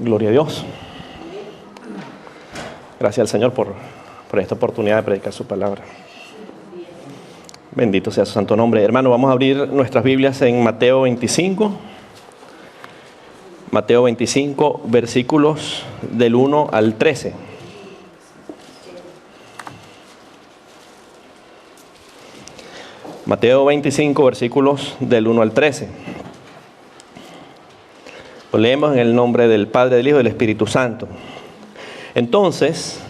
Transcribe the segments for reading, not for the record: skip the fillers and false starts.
Gloria a Dios. Gracias al Señor por esta oportunidad de predicar su palabra. Bendito sea su santo nombre. Hermano, vamos a abrir nuestras Biblias en Mateo 25. Mateo 25, versículos del 1 al 13. Mateo 25, versículos del 1 al 13. Lo leemos en el nombre del Padre, del Hijo y del Espíritu Santo. Entonces,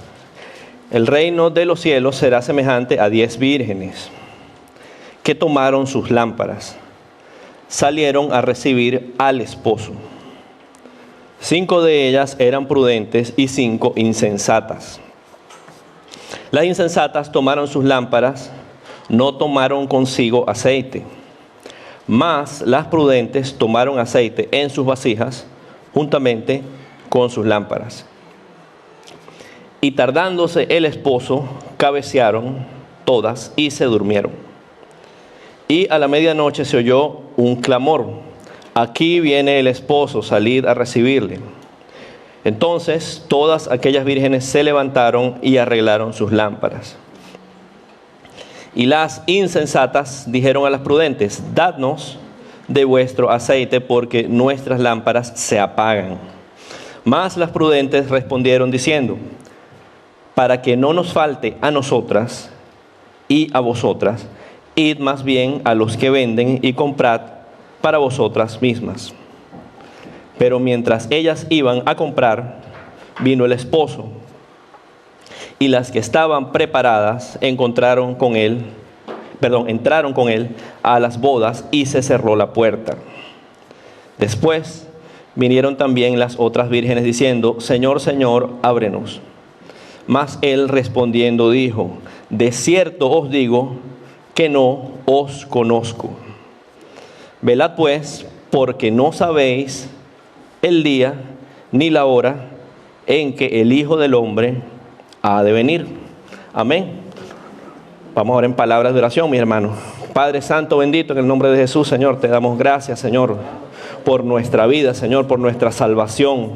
el reino de los cielos será semejante a 10 vírgenes que tomaron sus lámparas, salieron a recibir al esposo. 5 de ellas eran prudentes y 5 insensatas. Las insensatas tomaron sus lámparas, no tomaron consigo aceite, mas las prudentes tomaron aceite en sus vasijas juntamente con sus lámparas. Y tardándose el esposo, cabecearon todas y se durmieron. Y a la medianoche se oyó un clamor: aquí viene el esposo, salid a recibirle. Entonces todas aquellas vírgenes se levantaron y arreglaron sus lámparas. Y las insensatas dijeron a las prudentes: dadnos de vuestro aceite, porque nuestras lámparas se apagan. Mas las prudentes respondieron diciendo: para que no nos falte a nosotras y a vosotras, id más bien a los que venden y comprad para vosotras mismas. Pero mientras ellas iban a comprar, vino el esposo, y las que estaban preparadas entraron con él a las bodas, y se cerró la puerta. Después vinieron también las otras vírgenes diciendo: Señor, Señor, ábrenos. Mas él respondiendo dijo: de cierto os digo que no os conozco. Velad pues, porque no sabéis el día ni la hora en que el Hijo del Hombre ha de venir. Amén. Vamos ahora en palabras de oración, mis hermanos. Padre Santo, bendito, en el nombre de Jesús, Señor, te damos gracias, Señor, por nuestra vida, Señor, por nuestra salvación.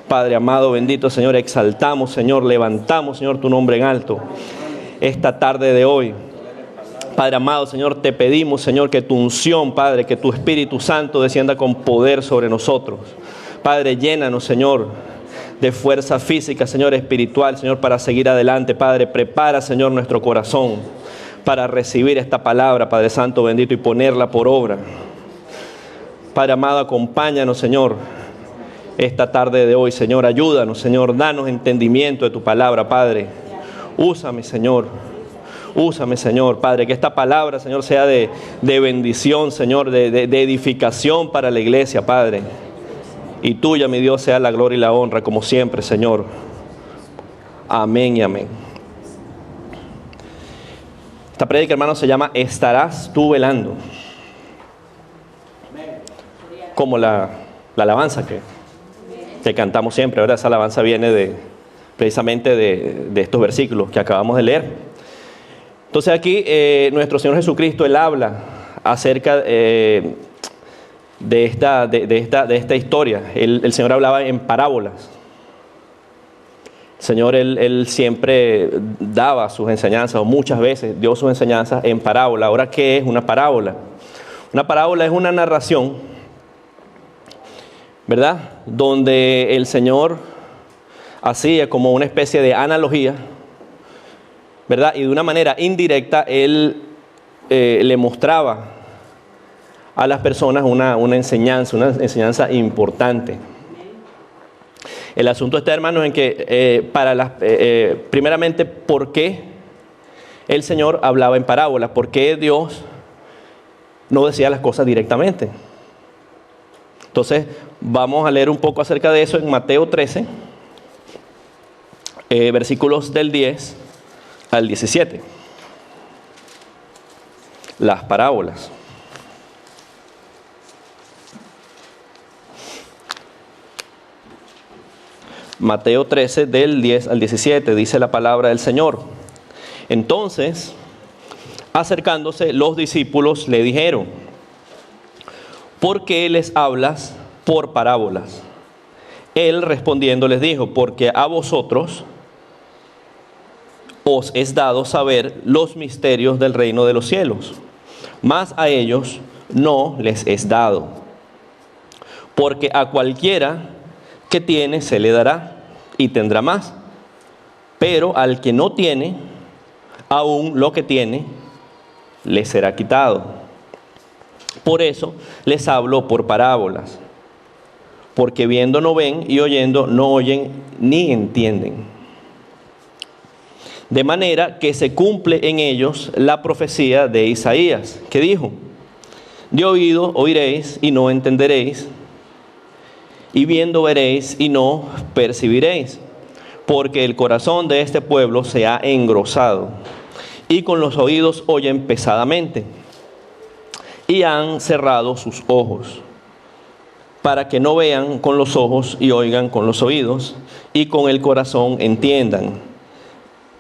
Padre amado, bendito, Señor, exaltamos, Señor, levantamos, Señor, tu nombre en alto esta tarde de hoy. Padre amado, Señor, te pedimos, Señor, que tu unción, Padre, que tu Espíritu Santo descienda con poder sobre nosotros. Padre, llénanos, Señor, de fuerza física, Señor, espiritual, Señor, para seguir adelante. Padre, prepara, Señor, nuestro corazón para recibir esta palabra, Padre Santo, bendito, y ponerla por obra. Padre amado, acompáñanos, Señor, esta tarde de hoy, Señor. Ayúdanos, Señor, danos entendimiento de tu palabra, Padre. Úsame, Señor. Úsame, Señor, Padre, que esta palabra, Señor, sea de bendición, Señor, de edificación para la iglesia, Padre. Y tuya, mi Dios, sea la gloria y la honra, como siempre, Señor. Amén y amén. Esta prédica, hermano, se llama ¿Estarás tú velando? Como la alabanza que cantamos siempre, ¿verdad? Esa alabanza viene precisamente de estos versículos que acabamos de leer. Entonces aquí nuestro Señor Jesucristo, Él habla acerca de esta historia. El Señor hablaba en parábolas. El Señor, Él siempre daba sus enseñanzas, o muchas veces dio sus enseñanzas en parábola. Ahora, ¿qué es una parábola? Una parábola es una narración, ¿verdad?, donde el Señor hacía como una especie de analogía, ¿verdad?, y de una manera indirecta Él le mostraba a las personas una enseñanza importante. El asunto está, hermanos, en que primeramente, ¿por qué el Señor hablaba en parábolas? ¿Por qué Dios no decía las cosas directamente? Entonces, vamos a leer un poco acerca de eso en Mateo 13, versículos del 10 al 17. Las parábolas. Mateo 13, del 10 al 17, dice la palabra del Señor. Entonces, acercándose los discípulos, le dijeron: ¿por qué les hablas por parábolas? Él respondiendo les dijo: porque a vosotros os es dado saber los misterios del reino de los cielos, mas a ellos no les es dado. Porque a cualquiera que tiene se le dará y tendrá más, pero al que no tiene, aún lo que tiene le será quitado. Por eso les hablo por parábolas, porque viendo no ven y oyendo no oyen ni entienden. De manera que se cumple en ellos la profecía de Isaías, que dijo: de oído oiréis y no entenderéis, y viendo veréis y no percibiréis, porque el corazón de este pueblo se ha engrosado, y con los oídos oyen pesadamente, y han cerrado sus ojos, para que no vean con los ojos y oigan con los oídos, y con el corazón entiendan,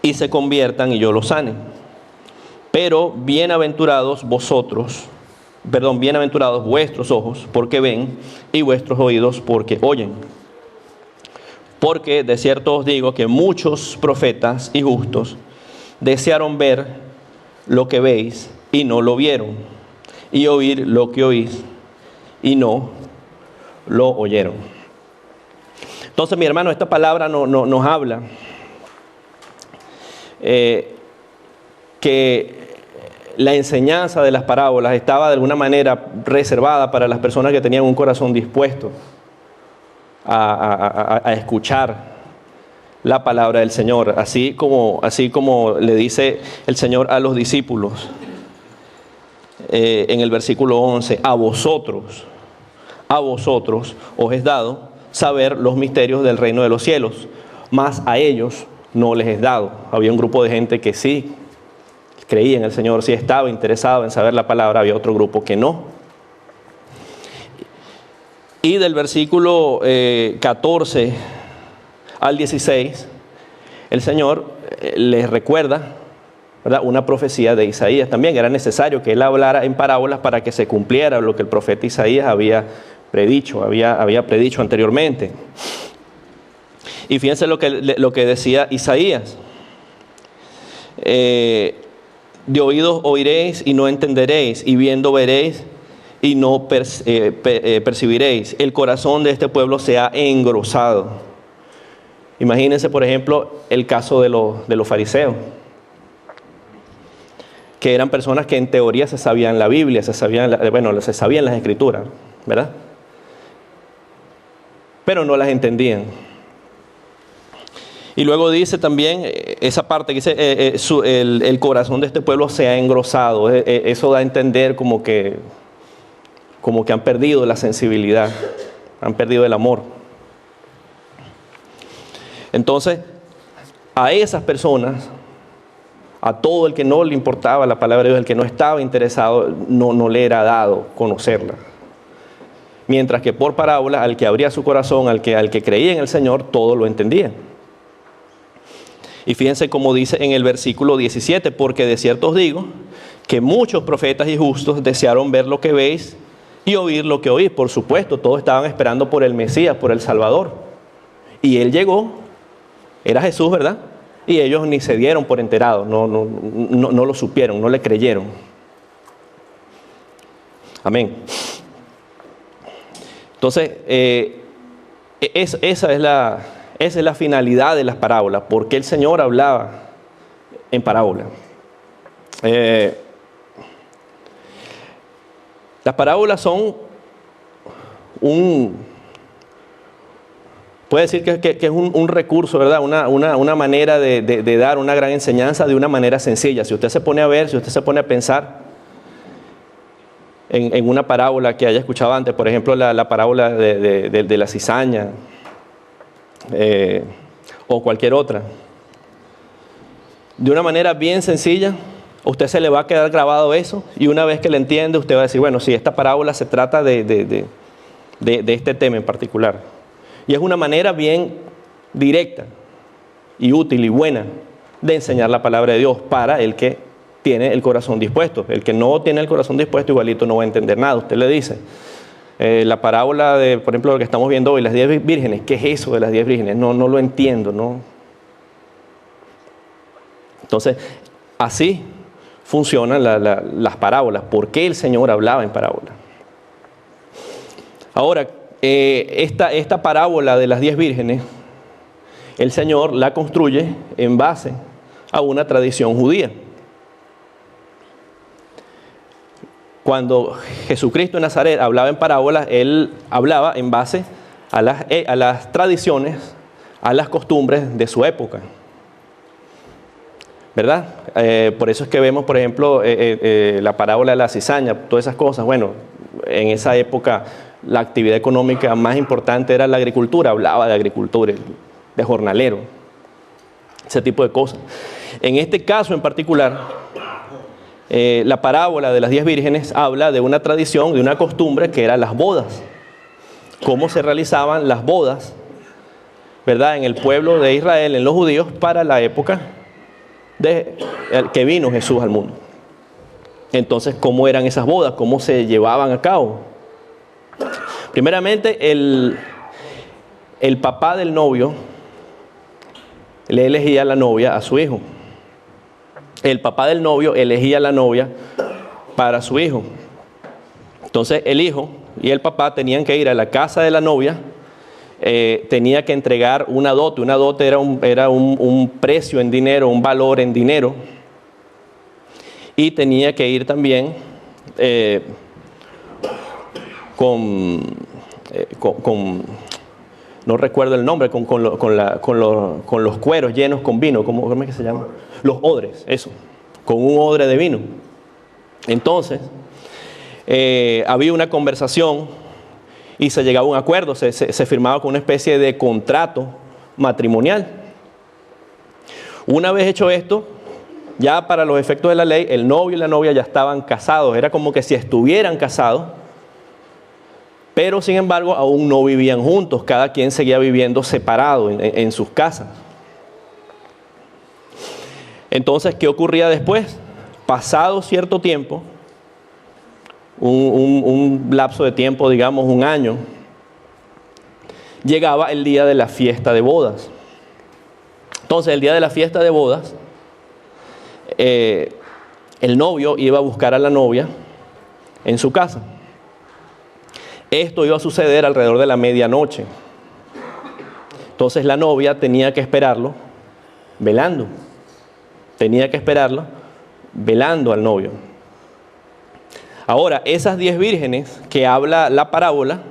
y se conviertan y yo los sane. Pero bienaventurados vuestros ojos porque ven, y vuestros oídos porque oyen. Porque de cierto os digo que muchos profetas y justos desearon ver lo que veis y no lo vieron, y oír lo que oís y no lo oyeron. Entonces, mi hermano, esta palabra nos habla que la enseñanza de las parábolas estaba de alguna manera reservada para las personas que tenían un corazón dispuesto a escuchar la palabra del Señor, así como le dice el Señor a los discípulos en el versículo 11: a vosotros os es dado saber los misterios del reino de los cielos, mas a ellos no les es dado. Había un grupo de gente que sí creía en el Señor, sí estaba interesado en saber la palabra, había otro grupo que no. Y del versículo 14 al 16, el Señor les recuerda, ¿verdad?, una profecía de Isaías también. Era necesario que él hablara en parábolas para que se cumpliera lo que el profeta Isaías había predicho anteriormente. Y fíjense lo que decía Isaías: de oídos oiréis y no entenderéis, y viendo veréis y no percibiréis. El corazón de este pueblo se ha engrosado. Imagínense, por ejemplo, el caso de los fariseos, que eran personas que en teoría se sabían la Biblia, se sabían las Escrituras, ¿verdad? Pero no las entendían. Y luego dice también esa parte que dice el corazón de este pueblo se ha engrosado. Eso da a entender como que han perdido la sensibilidad, han perdido el amor. Entonces, a esas personas, a todo el que no le importaba la palabra de Dios, el que no estaba interesado, no le era dado conocerla. Mientras que por parábola, al que abría su corazón, al que creía en el Señor, todo lo entendía. Y fíjense cómo dice en el versículo 17: porque de cierto os digo que muchos profetas y justos desearon ver lo que veis y oír lo que oís. Por supuesto, todos estaban esperando por el Mesías, por el Salvador. Y Él llegó, era Jesús, ¿verdad? Y ellos ni se dieron por enterados, no lo supieron, no le creyeron. Amén. Entonces, esa es la finalidad de las parábolas. ¿Por qué el Señor hablaba en parábola? Las parábolas son puede decir que es un recurso, ¿verdad? Una manera de dar una gran enseñanza de una manera sencilla. Si usted se pone a ver, si usted se pone a pensar en una parábola que haya escuchado antes, por ejemplo, la parábola de la cizaña, o cualquier otra, de una manera bien sencilla, a usted se le va a quedar grabado eso, y una vez que le entiende, usted va a decir: bueno, sí, esta parábola se trata de este tema en particular. Y es una manera bien directa y útil y buena de enseñar la palabra de Dios para el que tiene el corazón dispuesto. El que no tiene el corazón dispuesto, igualito no va a entender nada. Usted le dice: La parábola de, por ejemplo, lo que estamos viendo hoy, las 10 vírgenes. ¿Qué es eso de las 10 vírgenes? No lo entiendo, ¿no? Entonces, así funcionan las parábolas. ¿Por qué el Señor hablaba en parábolas? Ahora, esta parábola de las 10 vírgenes, el Señor la construye en base a una tradición judía. Cuando Jesucristo de Nazaret hablaba en parábolas, Él hablaba en base a las tradiciones, a las costumbres de su época. ¿Verdad? Por eso es que vemos, por ejemplo, la parábola de la cizaña, todas esas cosas. Bueno, en esa época la actividad económica más importante era la agricultura, hablaba de agricultura, de jornalero, ese tipo de cosas. En este caso en particular, la parábola de las 10 vírgenes habla de una tradición, de una costumbre que eran las bodas. Cómo se realizaban las bodas, ¿verdad? En el pueblo de Israel, en los judíos, para la época que vino Jesús al mundo. Entonces, ¿cómo eran esas bodas? ¿Cómo se llevaban a cabo? Primeramente, el papá del novio le elegía a la novia a su hijo. El papá del novio elegía a la novia para su hijo. Entonces, el hijo y el papá tenían que ir a la casa de la novia, tenía que entregar una dote. Una dote era un precio en dinero, un valor en dinero. Y tenía que ir también no recuerdo el nombre, con los cueros llenos con vino. ¿Cómo es que se llama? Los odres, eso, con un odre de vino. Entonces, había una conversación y se llegaba a un acuerdo, se firmaba con una especie de contrato matrimonial. Una vez hecho esto, ya para los efectos de la ley, el novio y la novia ya estaban casados, era como que si estuvieran casados, pero sin embargo aún no vivían juntos, cada quien seguía viviendo separado en sus casas. Entonces, ¿qué ocurría después? Pasado cierto tiempo, un lapso de tiempo, digamos un año, llegaba el día de la fiesta de bodas. Entonces, el día de la fiesta de bodas, el novio iba a buscar a la novia en su casa. Esto iba a suceder alrededor de la medianoche. Entonces, la novia tenía que esperarlo velando. Tenía que esperarlo velando al novio. Ahora, esas 10 vírgenes que habla la parábola,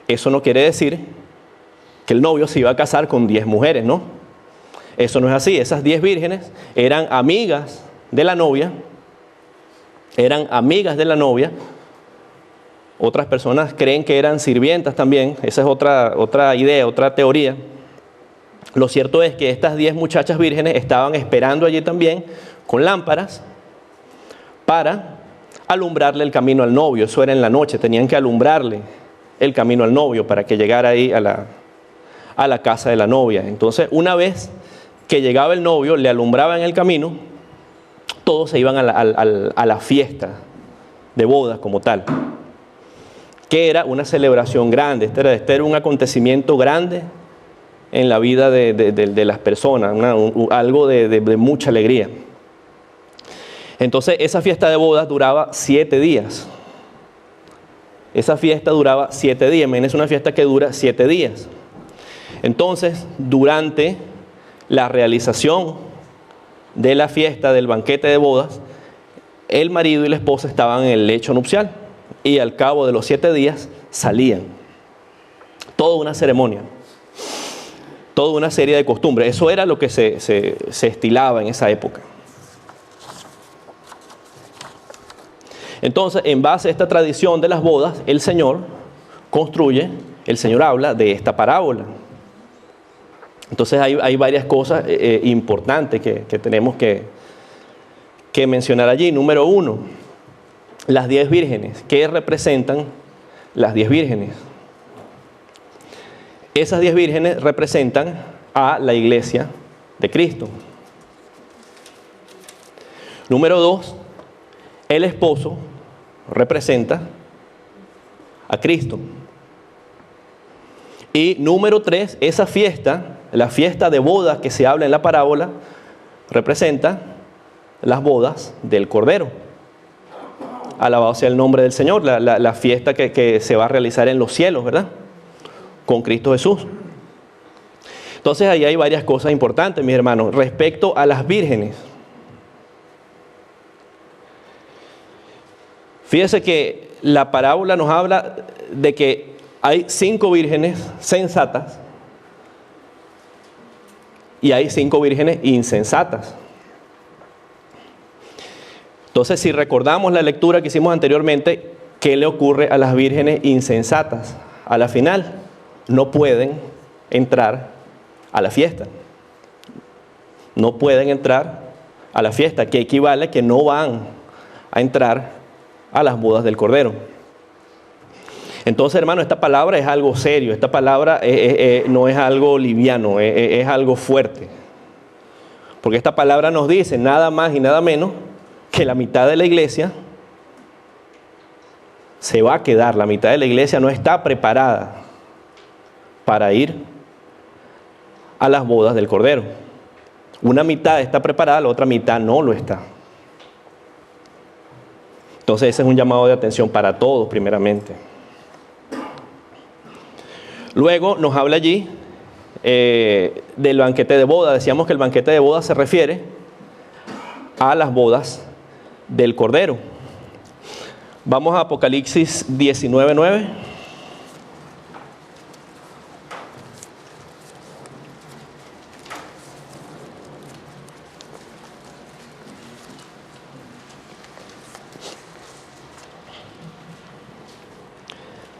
eso no quiere decir que el novio se iba a casar con 10 mujeres, ¿no? Eso no es así. Esas 10 vírgenes eran amigas de la novia. Eran amigas de la novia. Otras personas creen que eran sirvientas también. Esa es otra idea, otra teoría. Lo cierto es que estas 10 muchachas vírgenes estaban esperando allí también con lámparas para alumbrarle el camino al novio. Eso era en la noche, tenían que alumbrarle el camino al novio para que llegara ahí a la casa de la novia. Entonces, una vez que llegaba el novio, le alumbraban el camino, todos se iban a la fiesta de bodas como tal, que era una celebración grande. Este era un acontecimiento grande en la vida de las personas, algo de mucha alegría. Entonces, esa fiesta de bodas duraba 7 días. Esa fiesta duraba 7 días. Imagínense una fiesta que dura 7 días. Entonces, durante la realización de la fiesta, del banquete de bodas, el marido y la esposa estaban en el lecho nupcial y al cabo de los 7 días salían. Toda una ceremonia, toda una serie de costumbres. Eso era lo que se estilaba en esa época. Entonces, en base a esta tradición de las bodas, el Señor habla de esta parábola. Entonces hay varias cosas importantes que tenemos que mencionar allí. Número 1, las 10 vírgenes. ¿Qué representan las 10 vírgenes? Esas 10 vírgenes representan a la iglesia de Cristo. Número 2, el esposo representa a Cristo. Y número 3, esa fiesta, la fiesta de bodas que se habla en la parábola, representa las bodas del Cordero. Alabado sea el nombre del Señor, la fiesta que se va a realizar en los cielos, ¿verdad? Con Cristo Jesús. Entonces ahí hay varias cosas importantes, mis hermanos, respecto a las vírgenes. Fíjese que la parábola nos habla de que hay 5 vírgenes sensatas y hay 5 vírgenes insensatas. Entonces, si recordamos la lectura que hicimos anteriormente, ¿qué le ocurre a las vírgenes insensatas? A la final, no pueden entrar a la fiesta. No pueden entrar a la fiesta, que equivale a que no van a entrar a las bodas del Cordero. Entonces, hermano, esta palabra es algo serio, esta palabra no es algo liviano, es algo fuerte. Porque esta palabra nos dice nada más y nada menos que la mitad de la iglesia se va a quedar, la mitad de la iglesia no está preparada para ir a las bodas del Cordero. Una mitad está preparada, la otra mitad no lo está. Entonces ese es un llamado de atención para todos primeramente. Luego nos habla allí del banquete de boda. Decíamos que el banquete de boda se refiere a las bodas del Cordero. Vamos a Apocalipsis 19:9.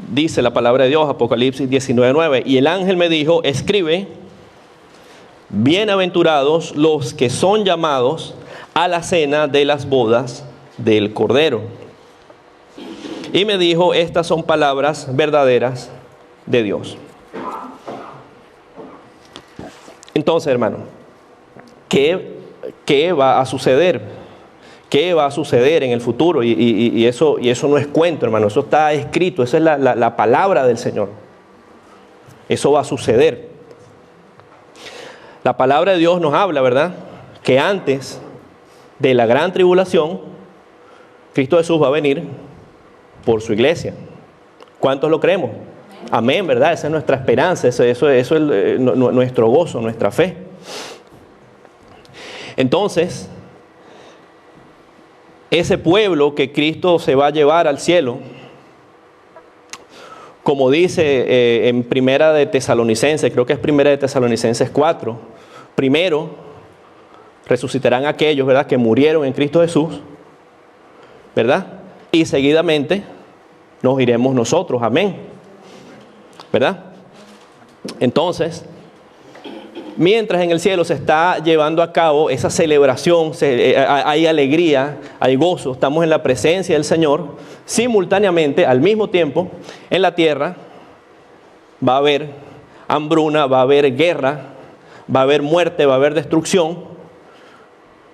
Dice la palabra de Dios, Apocalipsis 19:9. Y el ángel me dijo, escribe, bienaventurados los que son llamados a la cena de las bodas del Cordero. Y me dijo, estas son palabras verdaderas de Dios. Entonces, hermano, ¿qué va a suceder? ¿Qué va a suceder en el futuro? Y eso no es cuento, hermano. Eso está escrito. Esa es la palabra del Señor. Eso va a suceder. La palabra de Dios nos habla, ¿verdad? Que antes de la gran tribulación, Cristo Jesús va a venir por su iglesia. ¿Cuántos lo creemos? Amén, ¿verdad? Esa es nuestra esperanza. Eso es nuestro gozo, nuestra fe. Entonces, ese pueblo que Cristo se va a llevar al cielo, como dice en Primera de Tesalonicenses, creo que es Primera de Tesalonicenses 4, primero resucitarán aquellos, ¿verdad?, que murieron en Cristo Jesús, ¿verdad? Y seguidamente nos iremos nosotros, amén, ¿verdad? Entonces, mientras en el cielo se está llevando a cabo esa celebración, hay alegría, hay gozo, estamos en la presencia del Señor, simultáneamente, al mismo tiempo, en la tierra va a haber hambruna, va a haber guerra, va a haber muerte, va a haber destrucción,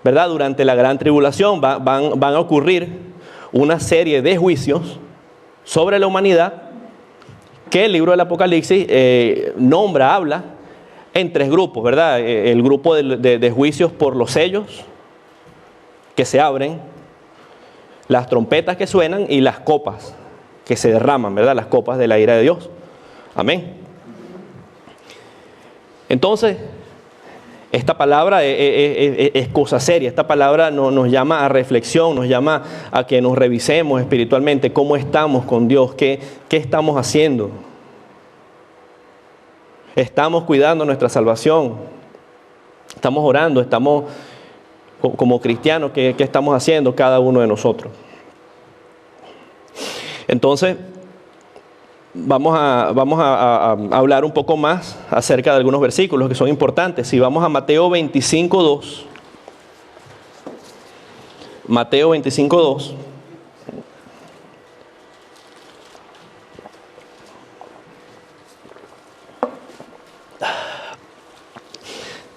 ¿verdad? Durante la gran tribulación van a ocurrir una serie de juicios sobre la humanidad que el libro del Apocalipsis habla en 3 grupos, ¿verdad? El grupo de juicios por los sellos que se abren, las trompetas que suenan y las copas que se derraman, ¿verdad? Las copas de la ira de Dios. Amén. Entonces, esta palabra es cosa seria. Esta palabra nos llama a reflexión, nos llama a que nos revisemos espiritualmente cómo estamos con Dios, qué estamos haciendo. Estamos cuidando nuestra salvación, estamos orando, estamos como cristianos, ¿qué estamos haciendo cada uno de nosotros? Entonces, vamos a hablar un poco más acerca de algunos versículos que son importantes. Si vamos a Mateo 25:2, Mateo 25:2.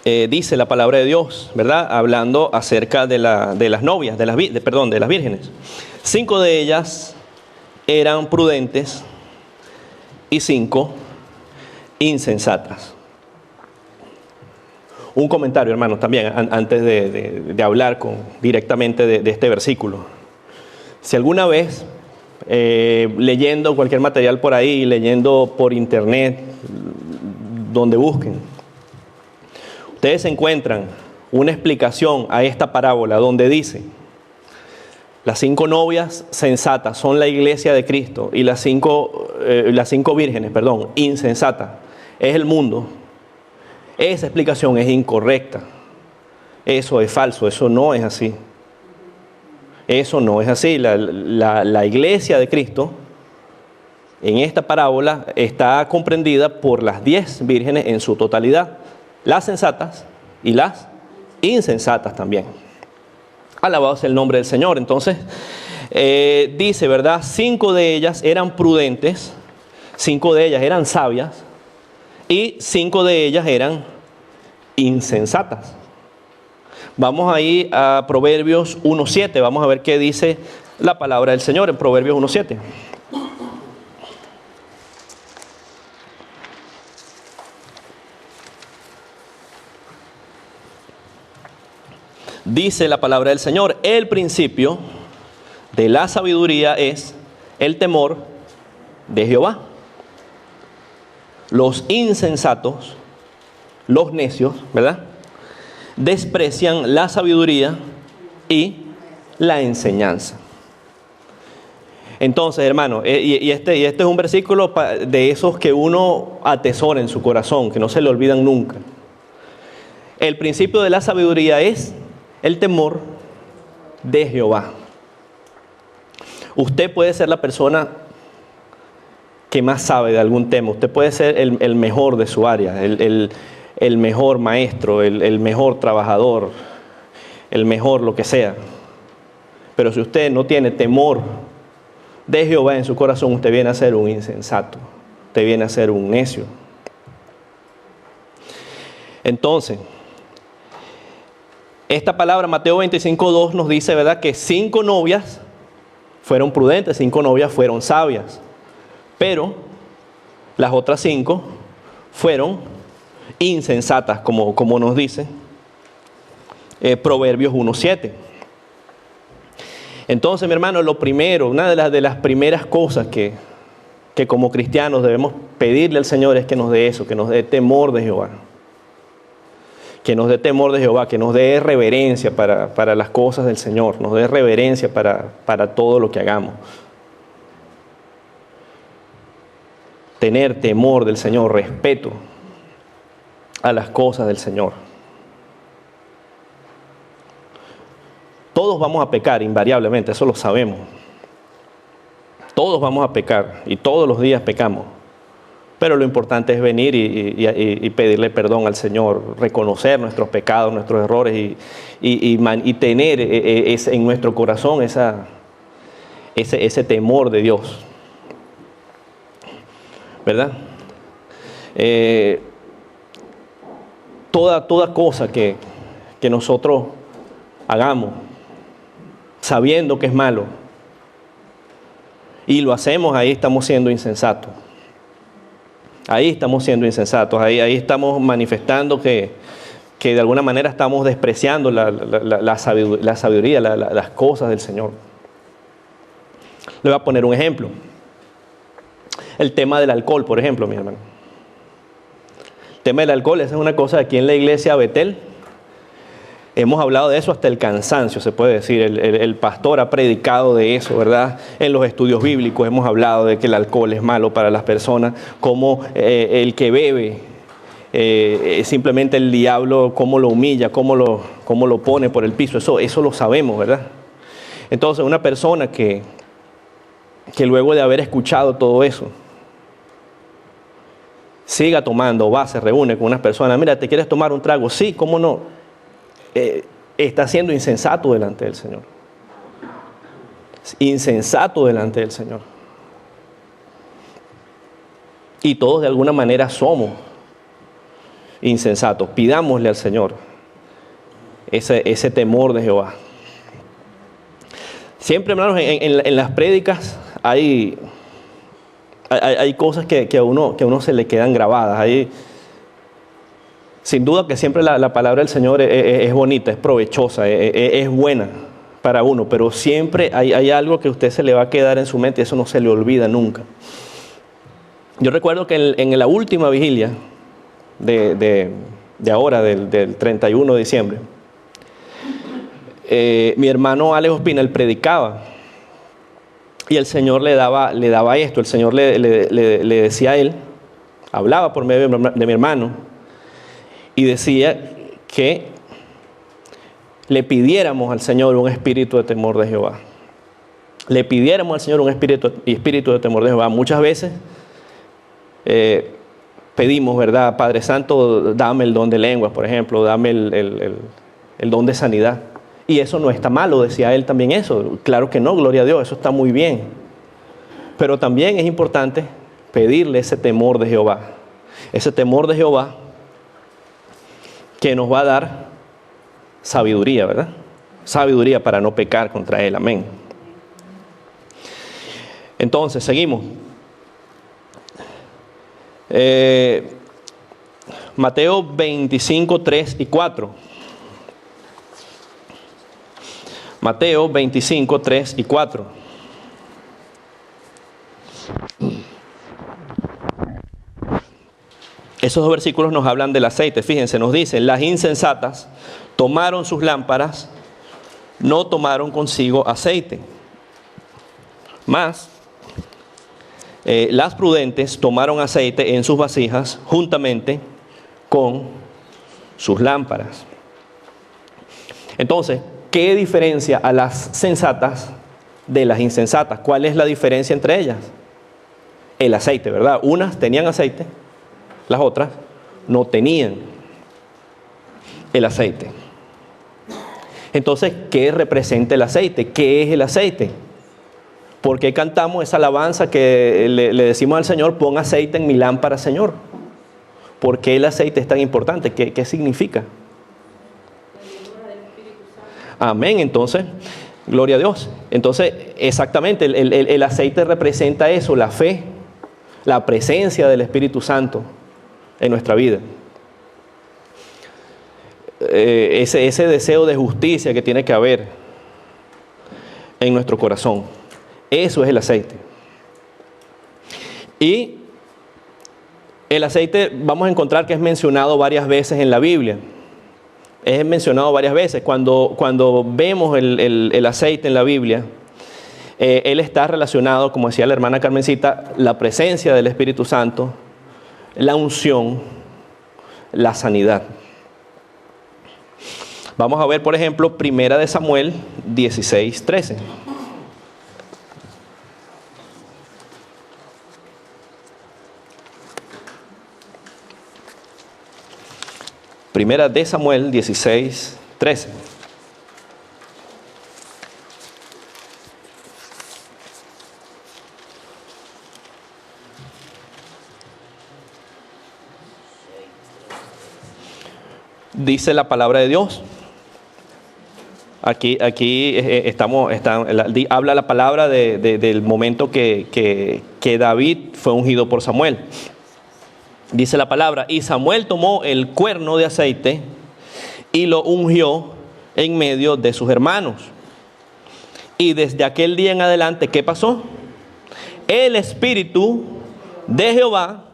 Dice la palabra de Dios, ¿verdad? Hablando acerca de las novias, de las vírgenes. 5 de ellas eran prudentes y 5 insensatas. Un comentario, hermanos, también antes de hablar directamente de este versículo. Si alguna vez, leyendo cualquier material por ahí, leyendo por internet, donde busquen, ustedes encuentran una explicación a esta parábola donde dice: las 5 novias sensatas son la iglesia de Cristo y las cinco vírgenes, insensatas, es el mundo. Esa explicación es incorrecta. Eso es falso, eso no es así. Eso no es así. La iglesia de Cristo en esta parábola está comprendida por las 10 vírgenes en su totalidad, las sensatas y las insensatas también. Alabado sea el nombre del Señor. Entonces, dice, ¿verdad? 5 de ellas eran prudentes, 5 de ellas eran sabias y 5 de ellas eran insensatas. Vamos ahí a Proverbios 1:7. Vamos a ver qué dice la palabra del Señor en Proverbios 1:7. Dice la palabra del Señor: el principio de la sabiduría es el temor de Jehová. Los insensatos, los necios, ¿verdad?, desprecian la sabiduría y la enseñanza. Entonces, hermano, y este es un versículo de esos que uno atesora en su corazón, que no se le olvidan nunca. El principio de la sabiduría es el temor de Jehová. Usted puede ser la persona que más sabe de algún tema. Usted puede ser el mejor de su área, el mejor maestro, el mejor trabajador, el mejor lo que sea. Pero si usted no tiene temor de Jehová en su corazón, usted viene a ser un insensato. Usted viene a ser un necio. Entonces, esta palabra, Mateo 25:2, nos dice, ¿verdad?, que 5 novias fueron prudentes, 5 novias fueron sabias. Pero las otras 5 fueron insensatas, como nos dice Proverbios 1:7. Entonces, mi hermano, lo primero, una de las primeras cosas que como cristianos debemos pedirle al Señor es que nos dé eso, que nos dé temor de Jehová. Que nos dé temor de Jehová, que nos dé reverencia para las cosas del Señor, nos dé reverencia para todo lo que hagamos. Tener temor del Señor, respeto a las cosas del Señor. Todos vamos a pecar invariablemente, eso lo sabemos. Todos vamos a pecar y todos los días pecamos. Pero lo importante es venir y pedirle perdón al Señor, reconocer nuestros pecados, nuestros errores y tener en nuestro corazón ese temor de Dios. ¿Verdad? Toda cosa que nosotros hagamos sabiendo que es malo y lo hacemos, ahí estamos siendo insensatos. Ahí estamos siendo insensatos, ahí estamos manifestando que de alguna manera estamos despreciando la sabiduría, las cosas del Señor. Le voy a poner un ejemplo. El tema del alcohol, por ejemplo, mi hermano. El tema del alcohol, esa es una cosa aquí en la iglesia Betel. Hemos hablado de eso hasta el cansancio, se puede decir. El pastor ha predicado de eso, ¿verdad? En los estudios bíblicos hemos hablado de que el alcohol es malo para las personas, como el que bebe, simplemente el diablo, cómo lo humilla, cómo lo pone por el piso. Eso lo sabemos, ¿verdad? Entonces, una persona que luego de haber escuchado todo eso, siga tomando, se reúne con unas personas, mira, ¿te quieres tomar un trago? Sí, ¿cómo no? Está siendo insensato delante del Señor. Insensato delante del Señor. Y todos de alguna manera somos insensatos. Pidámosle al Señor ese temor de Jehová. Siempre, hermanos, en las prédicas hay hay cosas que a uno se le quedan grabadas. Sin duda que siempre la palabra del Señor es bonita, es provechosa, es buena para uno, pero siempre hay algo que a usted se le va a quedar en su mente y eso no se le olvida nunca. Yo recuerdo que en la última vigilia de ahora, del 31 de diciembre, mi hermano Alex Ospina, él predicaba y el Señor le daba esto. El Señor le decía a él, hablaba por medio de mi hermano y decía que le pidiéramos al Señor un espíritu de temor de Jehová. Le pidiéramos al Señor un espíritu de temor de Jehová. Muchas veces pedimos, ¿verdad? Padre Santo, dame el don de lenguas, por ejemplo, dame el don de sanidad. Y eso no está malo, decía él también eso. Claro que no, gloria a Dios, eso está muy bien. Pero también es importante pedirle ese temor de Jehová. Ese temor de Jehová que nos va a dar sabiduría, ¿verdad? Sabiduría para no pecar contra él, amén. Entonces, seguimos. Mateo 25, 3 y 4. Mateo 25, 3 y 4. Esos dos versículos nos hablan del aceite. Fíjense, nos dicen, las insensatas tomaron sus lámparas, no tomaron consigo aceite. Mas las prudentes tomaron aceite en sus vasijas juntamente con sus lámparas. Entonces, ¿qué diferencia a las sensatas de las insensatas? ¿Cuál es la diferencia entre ellas? El aceite, ¿verdad? Unas tenían aceite, las otras no tenían el aceite. Entonces, ¿qué representa el aceite? ¿Qué es el aceite? ¿Por qué cantamos esa alabanza que le decimos al Señor, pon aceite en mi lámpara, Señor? ¿Por qué el aceite es tan importante? ¿Qué significa? Amén, entonces, gloria a Dios. Entonces, exactamente, el aceite representa eso, la fe, la presencia del Espíritu Santo en nuestra vida. Ese deseo de justicia que tiene que haber en nuestro corazón. Eso es el aceite. Y el aceite vamos a encontrar que es mencionado varias veces en la Biblia. Es mencionado varias veces. Cuando vemos el aceite en la Biblia, él está relacionado, como decía la hermana Carmencita, la presencia del Espíritu Santo, la unción, la sanidad. Vamos a ver, por ejemplo, 1 de Samuel 16, 13. Primera de Samuel 16, 13. Dice la palabra de Dios. Aquí habla la palabra del momento que David fue ungido por Samuel. Dice la palabra, y Samuel tomó el cuerno de aceite y lo ungió en medio de sus hermanos. Y desde aquel día en adelante, ¿qué pasó? El Espíritu de Jehová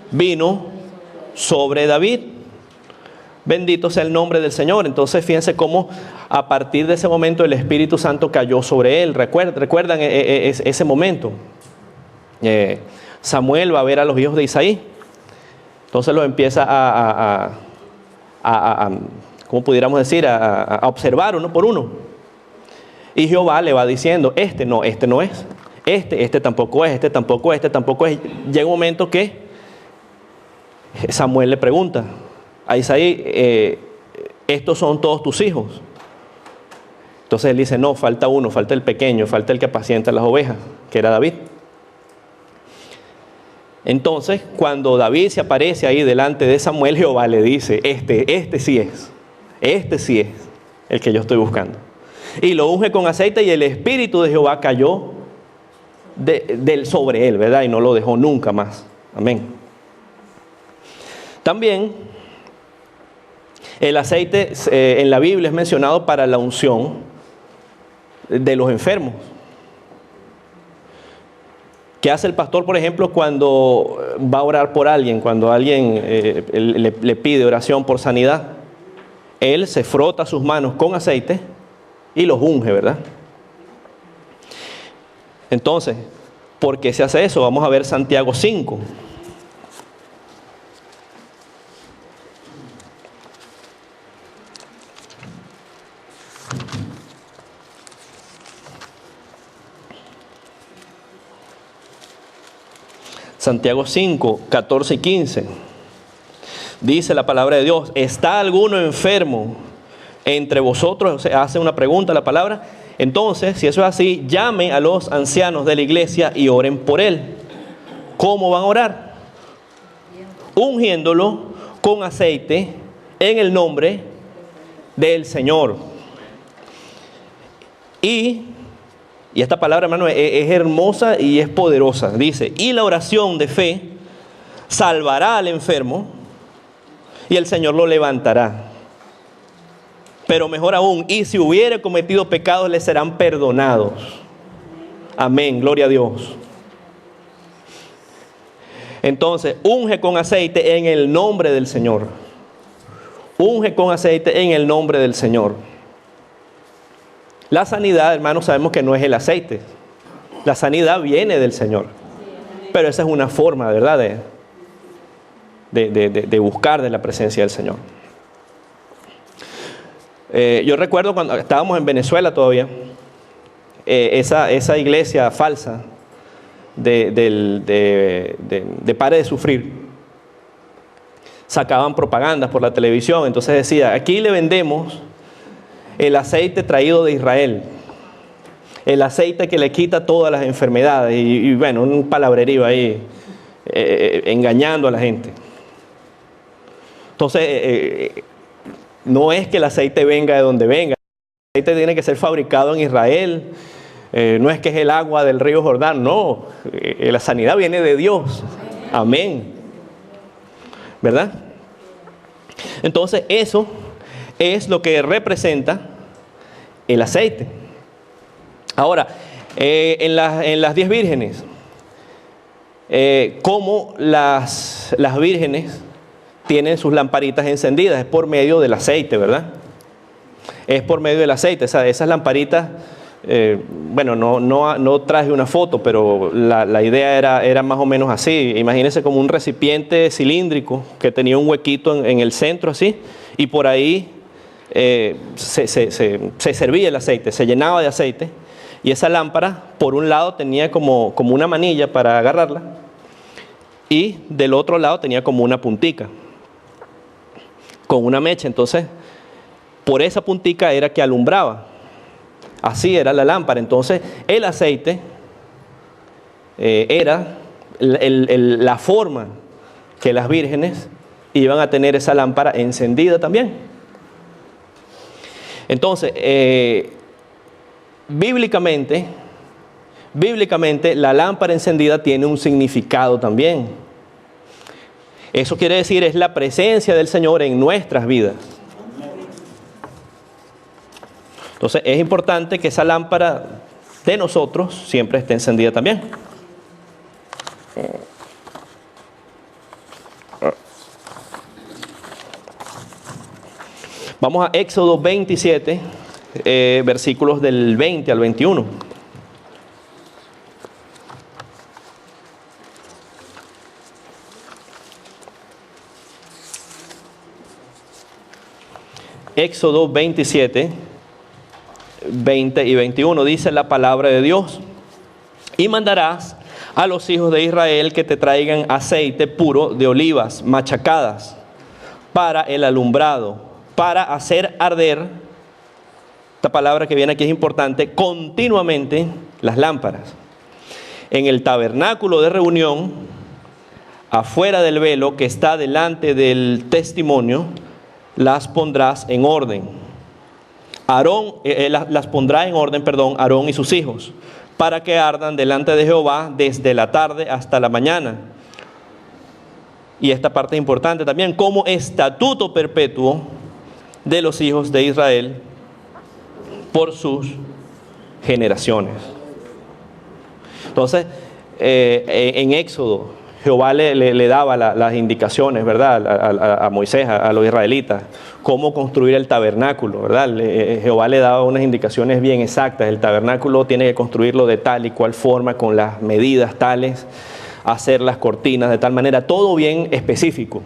vino sobre David. Bendito sea el nombre del Señor. Entonces fíjense cómo a partir de ese momento el Espíritu Santo cayó sobre él. ¿Recuerdan ese momento? Samuel va a ver a los hijos de Isaí. Entonces los empieza ¿cómo pudiéramos decir? A observar uno por uno. Y Jehová le va diciendo, este no es. Este tampoco es, este tampoco es. Llega un momento que Samuel le pregunta a Isaí, ¿estos son todos tus hijos? Entonces él dice, no, falta uno, falta el pequeño, falta el que apacienta las ovejas, que era David. Entonces, cuando David se aparece ahí delante de Samuel, Jehová le dice, este sí es el que yo estoy buscando. Y lo unge con aceite y el Espíritu de Jehová cayó sobre él, ¿verdad? Y no lo dejó nunca más. Amén. También el aceite en la Biblia es mencionado para la unción de los enfermos. ¿Qué hace el pastor, por ejemplo, cuando va a orar por alguien, cuando alguien le pide oración por sanidad? Él se frota sus manos con aceite y los unge, ¿verdad? Entonces, ¿por qué se hace eso? Vamos a ver Santiago 5. Santiago 5, 14 y 15. Dice la palabra de Dios: ¿está alguno enfermo entre vosotros? O sea, hace una pregunta la palabra. Entonces, si eso es así, llame a los ancianos de la iglesia y oren por él. ¿Cómo van a orar? Ungiéndolo con aceite en el nombre del Señor. Y esta palabra, hermano, es hermosa y es poderosa. Dice: y la oración de fe salvará al enfermo y el Señor lo levantará. Pero mejor aún, y si hubiere cometido pecados, le serán perdonados. Amén, gloria a Dios. Entonces, unge con aceite en el nombre del Señor. Unge con aceite en el nombre del Señor. La sanidad, hermanos, sabemos que no es el aceite. La sanidad viene del Señor. Pero esa es una forma, ¿verdad?, de buscar de la presencia del Señor. Yo recuerdo cuando estábamos en Venezuela todavía, esa iglesia falsa de Pare de Sufrir, sacaban propagandas por la televisión. Entonces decía: aquí le vendemos el aceite traído de Israel, el aceite que le quita todas las enfermedades, y bueno, un palabrerío ahí, engañando a la gente. Entonces, no es que el aceite venga de donde venga. El aceite tiene que ser fabricado en Israel. No es que es el agua del río Jordán. No, la sanidad viene de Dios. Amén. ¿Verdad? Entonces, eso es lo que representa el aceite. Ahora, en las 10 vírgenes, ¿cómo las vírgenes tienen sus lamparitas encendidas? Es por medio del aceite, ¿verdad? Es por medio del aceite. Esas lamparitas, bueno, no traje una foto, pero la idea era más o menos así. Imagínense como un recipiente cilíndrico que tenía un huequito en el centro así, y por ahí se servía el aceite, se llenaba de aceite, y esa lámpara por un lado tenía como una manilla para agarrarla, y del otro lado tenía como una puntica con una mecha. Entonces, por esa puntica era que alumbraba. Así era la lámpara. Entonces, el aceite era la forma que las vírgenes iban a tener esa lámpara encendida también. Entonces, bíblicamente, la lámpara encendida tiene un significado también. Eso quiere decir, es la presencia del Señor en nuestras vidas. Entonces, es importante que esa lámpara de nosotros siempre esté encendida también. Vamos a Éxodo 27, versículos del 20 al 21. Éxodo 27, 20 y 21 dice la palabra de Dios: y mandarás a los hijos de Israel que te traigan aceite puro de olivas machacadas para el alumbrado, para hacer arder, esta palabra que viene aquí es importante, continuamente las lámparas. En el tabernáculo de reunión, afuera del velo que está delante del testimonio, las pondrás en orden. Aarón, las pondrá en orden, Aarón y sus hijos. para que ardan delante de Jehová desde la tarde hasta la mañana. Y esta parte es importante también, como estatuto perpetuo de los hijos de Israel por sus generaciones. Entonces, en Éxodo, Jehová le daba las indicaciones, ¿verdad?, a Moisés, a los israelitas, cómo construir el tabernáculo, ¿verdad? Jehová le daba unas indicaciones bien exactas. El tabernáculo tiene que construirlo de tal y cual forma, con las medidas tales, hacer las cortinas de tal manera, todo bien específico.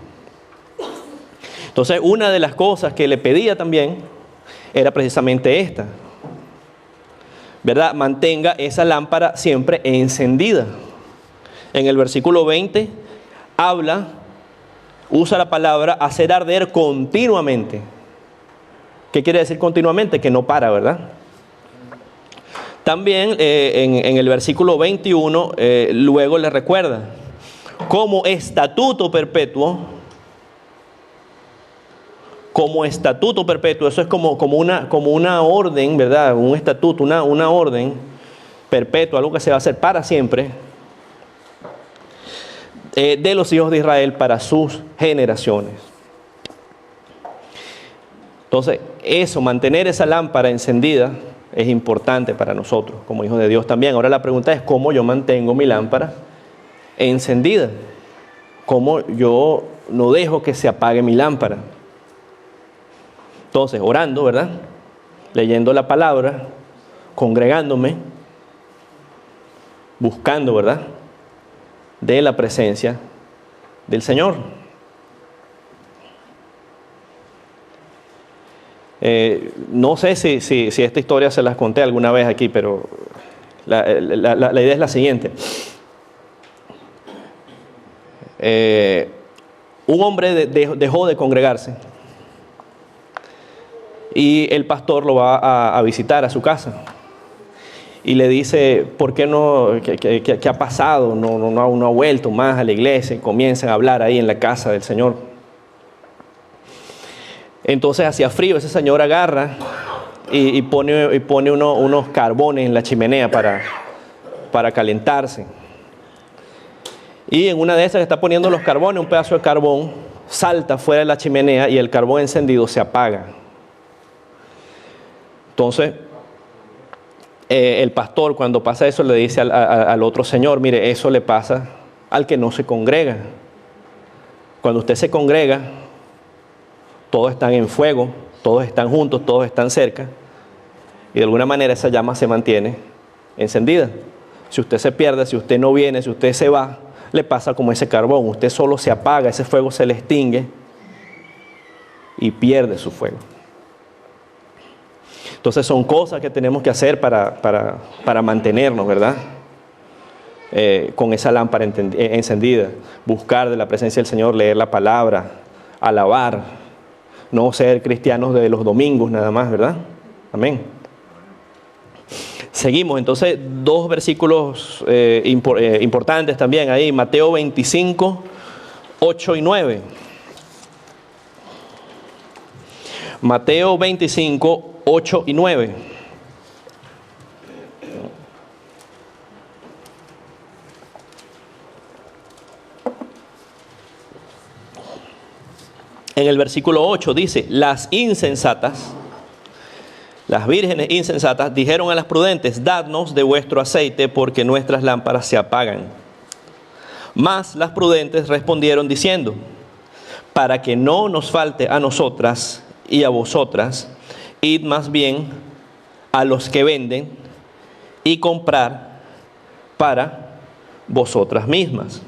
Entonces, una de las cosas que le pedía también era precisamente esta, ¿verdad? Mantenga esa lámpara siempre encendida. En el versículo 20 usa la palabra hacer arder continuamente. ¿Qué quiere decir continuamente? Que no para, ¿verdad? También en el versículo 21 luego le recuerda como estatuto perpetuo. Como estatuto perpetuo, eso es como una orden, ¿verdad? Un estatuto, una orden perpetua, algo que se va a hacer para siempre, de los hijos de Israel para sus generaciones. Entonces, mantener esa lámpara encendida es importante para nosotros, como hijos de Dios también. Ahora la pregunta es, ¿cómo yo mantengo mi lámpara encendida? ¿Cómo yo no dejo que se apague mi lámpara? Entonces, orando, ¿verdad? Leyendo la palabra, congregándome, buscando, ¿verdad?, de la presencia del Señor. No sé si esta historia se las conté alguna vez aquí, pero la idea es la siguiente. Un hombre dejó de congregarse y el pastor lo va a visitar a su casa. Y le dice, ¿por qué no? ¿Qué ha pasado? No ha vuelto más a la iglesia. Y comienzan a hablar ahí en la casa del Señor. Entonces hacía frío, ese señor agarra y pone unos carbones en la chimenea para calentarse. Y en una de esas que está poniendo los carbones, un pedazo de carbón salta fuera de la chimenea y el carbón encendido se apaga. Entonces, el pastor, cuando pasa eso, le dice al otro señor, mire, eso le pasa al que no se congrega. Cuando usted se congrega, todos están en fuego, todos están juntos, todos están cerca, y de alguna manera esa llama se mantiene encendida. Si usted se pierde, si usted no viene, si usted se va, le pasa como ese carbón, usted solo se apaga, ese fuego se le extingue y pierde su fuego. Entonces son cosas que tenemos que hacer para mantenernos, ¿verdad? Con esa lámpara encendida, buscar de la presencia del Señor, leer la palabra, alabar, no ser cristianos de los domingos nada más, ¿verdad? Amén. Seguimos, entonces, dos versículos importantes también ahí, Mateo 25, 8 y 9. Mateo 25, 8 y 9. En el versículo 8 dice, las insensatas, las vírgenes insensatas dijeron a las prudentes, dadnos de vuestro aceite porque nuestras lámparas se apagan. Mas las prudentes respondieron diciendo, para que no nos falte a nosotras y a vosotras, id más bien a los que venden y comprar para vosotras mismas.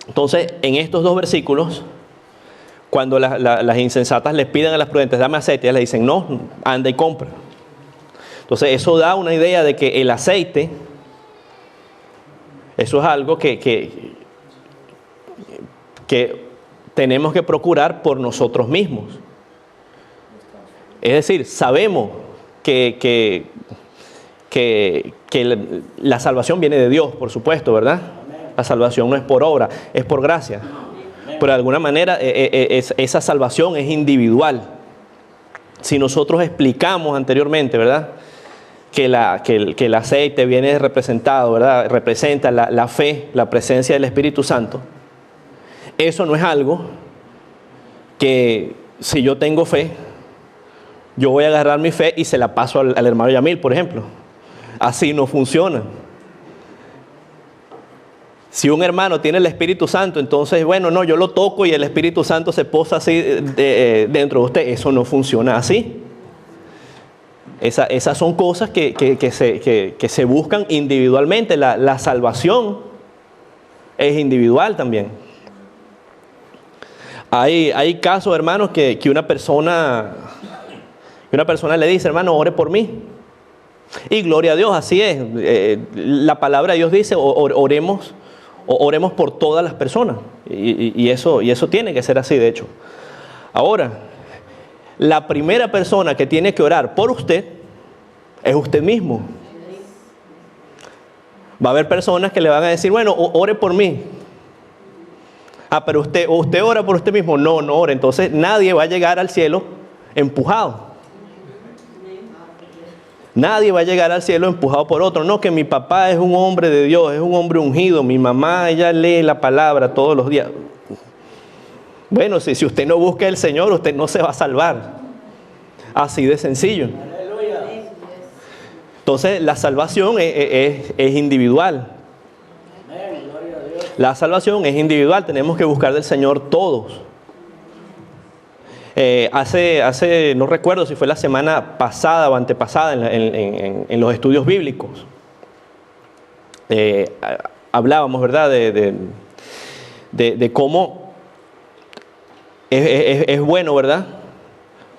Entonces, en estos dos versículos, cuando las insensatas les piden a las prudentes, dame aceite, ellas le dicen, no, anda y compra. Entonces, eso da una idea de que el aceite, eso es algo que tenemos que procurar por nosotros mismos. Es decir, sabemos que la salvación viene de Dios, por supuesto, ¿verdad? La salvación no es por obra, es por gracia. Pero de alguna manera esa salvación es individual. Si nosotros explicamos anteriormente, ¿verdad? que el aceite viene representado, ¿verdad? Representa la fe, la presencia del Espíritu Santo. Eso no es algo que si yo tengo fe, yo voy a agarrar mi fe y se la paso al hermano Yamil, por ejemplo. Así no funciona. Si un hermano tiene el Espíritu Santo, entonces, bueno, no, yo lo toco y el Espíritu Santo se posa así dentro de usted. Eso no funciona así. Esas son cosas que se buscan individualmente. La salvación es individual también. Hay casos, hermanos, que una persona le dice, hermano, ore por mí. Y gloria a Dios, así es. La palabra de Dios dice, oremos por todas las personas. Y eso tiene que ser así, de hecho. Ahora, la primera persona que tiene que orar por usted es usted mismo. Va a haber personas que le van a decir, bueno, ore por mí. Pero usted ora por usted mismo. No ore. Entonces nadie va a llegar al cielo empujado. Nadie va a llegar al cielo empujado por otro. No, que mi papá es un hombre de Dios, es un hombre ungido. Mi mamá, ella lee la palabra todos los días. Bueno, si usted no busca al Señor, usted no se va a salvar. Así de sencillo. Entonces, la salvación es individual. La salvación es individual. Tenemos que buscar del Señor todos. Hace, no recuerdo si fue la semana pasada o antepasada en los estudios bíblicos, hablábamos, ¿verdad?, de cómo es bueno, ¿verdad?,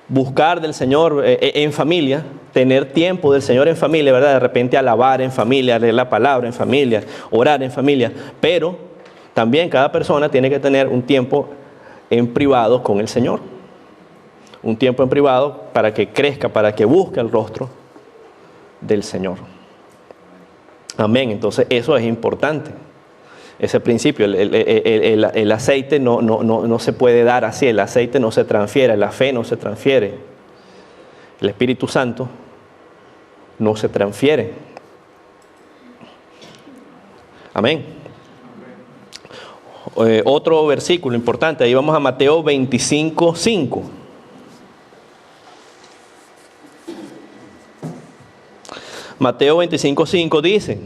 buscar del Señor en familia, tener tiempo del Señor en familia, ¿verdad?, de repente alabar en familia, leer la palabra en familia, orar en familia, pero también cada persona tiene que tener un tiempo en privado con el Señor. Un tiempo en privado para que crezca, para que busque el rostro del Señor. Amén. Entonces eso es importante. Ese principio, el aceite no se puede dar así, el aceite no se transfiere, la fe no se transfiere. El Espíritu Santo no se transfiere. Amén. Otro versículo importante, ahí vamos a Mateo 25:5. Mateo 25:5 dice,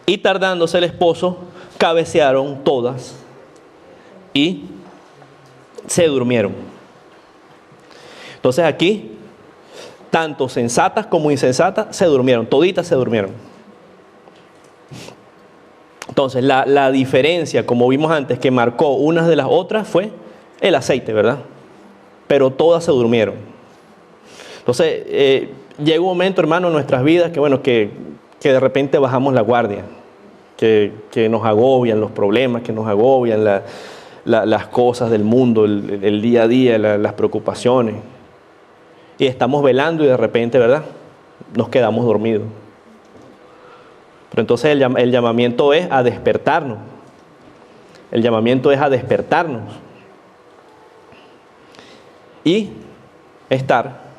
y tardándose el esposo, cabecearon todas y se durmieron. Entonces aquí, tanto sensatas como insensatas se durmieron, toditas se durmieron. Entonces la diferencia, como vimos antes, que marcó unas de las otras fue el aceite, ¿verdad? Pero todas se durmieron. Entonces, llega un momento, hermano, en nuestras vidas que de repente bajamos la guardia, que nos agobian los problemas, que nos agobian las cosas del mundo, el día a día, las preocupaciones. Y estamos velando y de repente, ¿verdad?, nos quedamos dormidos. Pero entonces el llamamiento es a despertarnos. El llamamiento es a despertarnos. Y estar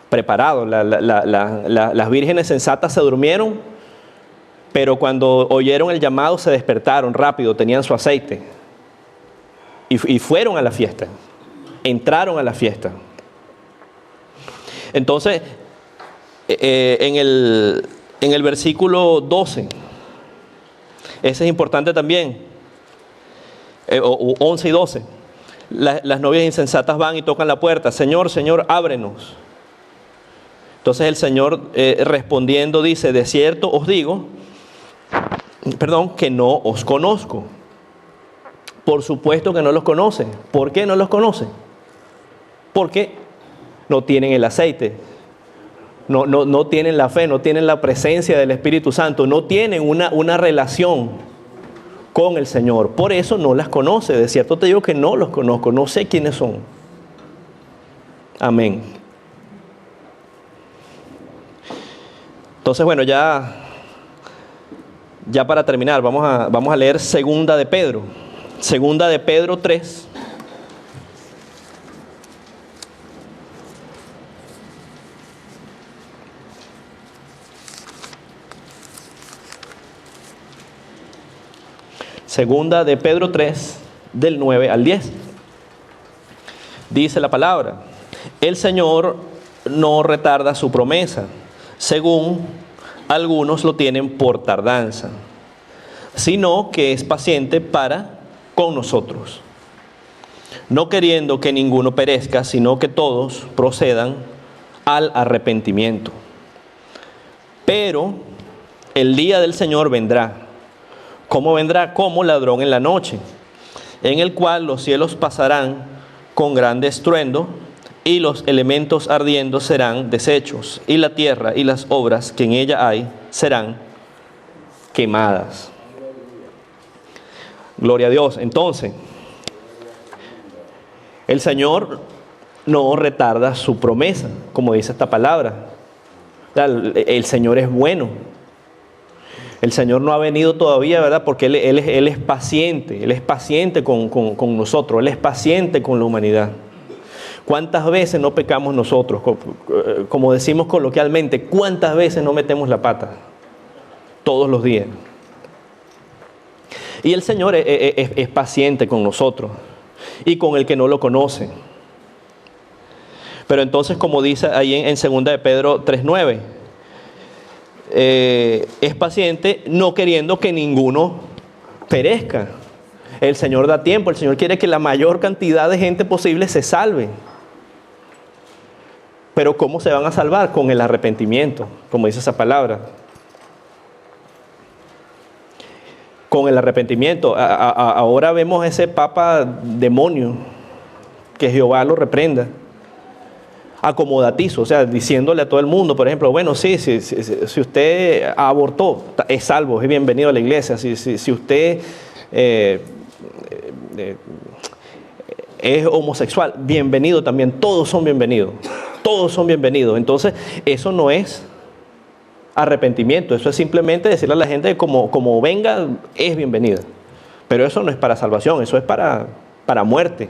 preparados. Las vírgenes sensatas se durmieron, pero cuando oyeron el llamado se despertaron rápido, tenían su aceite y fueron a la fiesta, entraron a la fiesta. Entonces, en el versículo 12, ese es importante también, 11 y 12, las novias insensatas van y tocan la puerta, Señor, Señor, ábrenos. Entonces el Señor respondiendo dice, de cierto os digo, que no os conozco. Por supuesto que no los conoce. ¿Por qué no los conoce? Porque no tienen el aceite, no tienen la fe, no tienen la presencia del Espíritu Santo, no tienen una relación con el Señor. Por eso no las conoce. De cierto te digo que no los conozco, no sé quiénes son. Amén. Entonces, bueno, ya para terminar, vamos a leer Segunda de Pedro. Segunda de Pedro 3. Segunda de Pedro 3, del 9 al 10. Dice la palabra: el Señor no retarda su promesa, según algunos lo tienen por tardanza, sino que es paciente para con nosotros, no queriendo que ninguno perezca, sino que todos procedan al arrepentimiento. Pero el día del Señor vendrá. ¿Cómo vendrá? Como ladrón en la noche, en el cual los cielos pasarán con grande estruendo, y los elementos ardiendo serán deshechos, y la tierra y las obras que en ella hay serán quemadas. Gloria a Dios. Entonces, el Señor no retarda su promesa, como dice esta palabra. El Señor es bueno. El Señor no ha venido todavía, ¿verdad? Porque Él es paciente. Él es paciente con nosotros. Él es paciente con la humanidad. ¿Cuántas veces no pecamos nosotros? Como decimos coloquialmente, ¿cuántas veces no metemos la pata? Todos los días. Y el Señor es paciente con nosotros y con el que no lo conoce. Pero entonces, como dice ahí en 2 de Pedro 3:9, es paciente no queriendo que ninguno perezca. El Señor da tiempo, el Señor quiere que la mayor cantidad de gente posible se salve. Pero ¿cómo se van a salvar? Con el arrepentimiento, como dice esa palabra. Con el arrepentimiento. Ahora vemos ese papa demonio, que Jehová lo reprenda, acomodatizo, o sea, diciéndole a todo el mundo, por ejemplo, bueno, si usted abortó, es salvo, es bienvenido a la iglesia. Si usted es homosexual, bienvenido también, todos son bienvenidos, todos son bienvenidos. Entonces, eso no es arrepentimiento, eso es simplemente decirle a la gente que como venga, es bienvenida. Pero eso no es para salvación, eso es para muerte,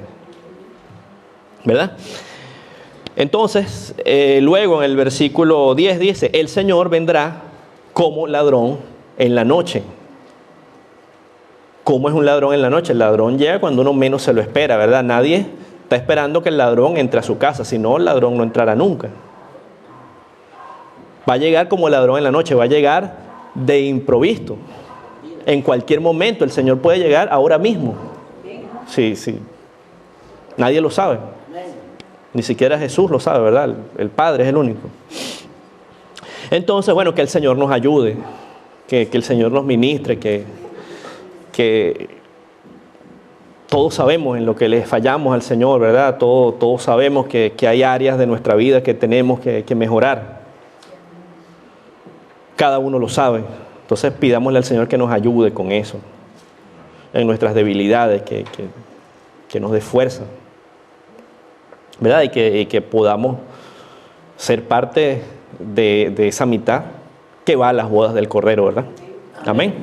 ¿verdad? Entonces, luego en el versículo 10 dice: el Señor vendrá como ladrón en la noche. ¿Cómo es un ladrón en la noche? El ladrón llega cuando uno menos se lo espera, ¿verdad? Nadie está esperando que el ladrón entre a su casa, si no, el ladrón no entrará nunca. Va a llegar como ladrón en la noche, va a llegar de improviso. En cualquier momento el Señor puede llegar ahora mismo. Sí. Nadie lo sabe. Ni siquiera Jesús lo sabe, ¿verdad? El Padre es el único. Entonces, bueno, que el Señor nos ayude, que el Señor nos ministre, que todos sabemos en lo que le fallamos al Señor, ¿verdad? Todos sabemos que hay áreas de nuestra vida que tenemos que mejorar. Cada uno lo sabe. Entonces pidámosle al Señor que nos ayude con eso, en nuestras debilidades, que nos dé fuerza, ¿verdad? Y que podamos ser parte de esa mitad que va a las bodas del Cordero, ¿verdad? Amén.